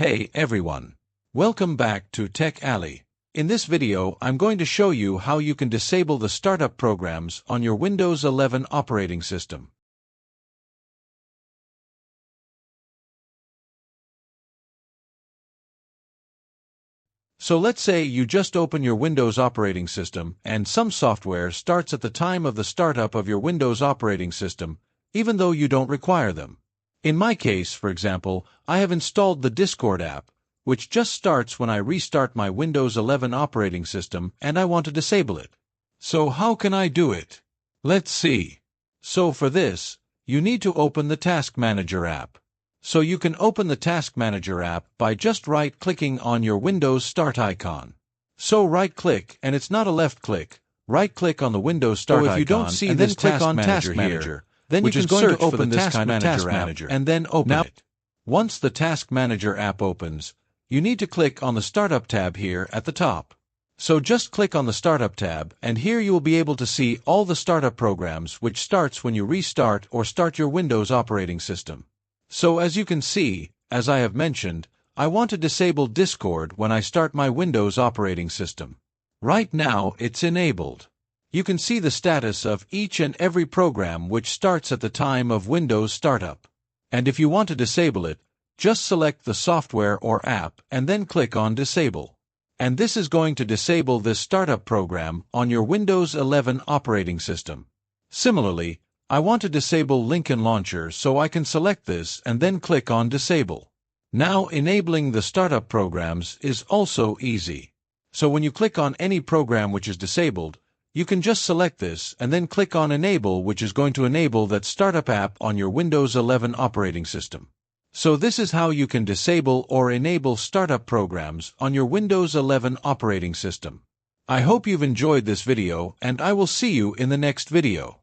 Hey everyone! Welcome back to Tech Alley. In this video, I'm going to show you how you can disable the startup programs on your Windows 11 operating system. So let's say you just open your Windows operating system and some software starts at the time of the startup of your Windows operating system, even though you don't require them. In my case, for example, I have installed the Discord app, which just starts when I restart my Windows 11 operating system and I want to disable it. So how can I do it? Let's see. So for this, you need to open the Task Manager app. So you can open the Task Manager app by just right-clicking on your Windows Start icon. So right-click, and it's not a left-click. Right-click on the Windows Start icon, if you don't see and this then click on Task Manager, then you can search for the Task Manager app and then open it. Once the Task Manager app opens, you need to click on the Startup tab here at the top. So just click on the Startup tab, and here you will be able to see all the startup programs which starts when you restart or start your Windows operating system. So as you can see, as I have mentioned, I want to disable Discord when I start my Windows operating system. Right now it's enabled. You can see the status of each and every program which starts at the time of Windows startup. And if you want to disable it, just select the software or app and then click on Disable. And this is going to disable this startup program on your Windows 11 operating system. Similarly, I want to disable Lincoln Launcher, so I can select this and then click on Disable. Now enabling the startup programs is also easy. So when you click on any program which is disabled, you can just select this and then click on Enable, which is going to enable that startup app on your Windows 11 operating system. So this is how you can disable or enable startup programs on your Windows 11 operating system. I hope you've enjoyed this video, and I will see you in the next video.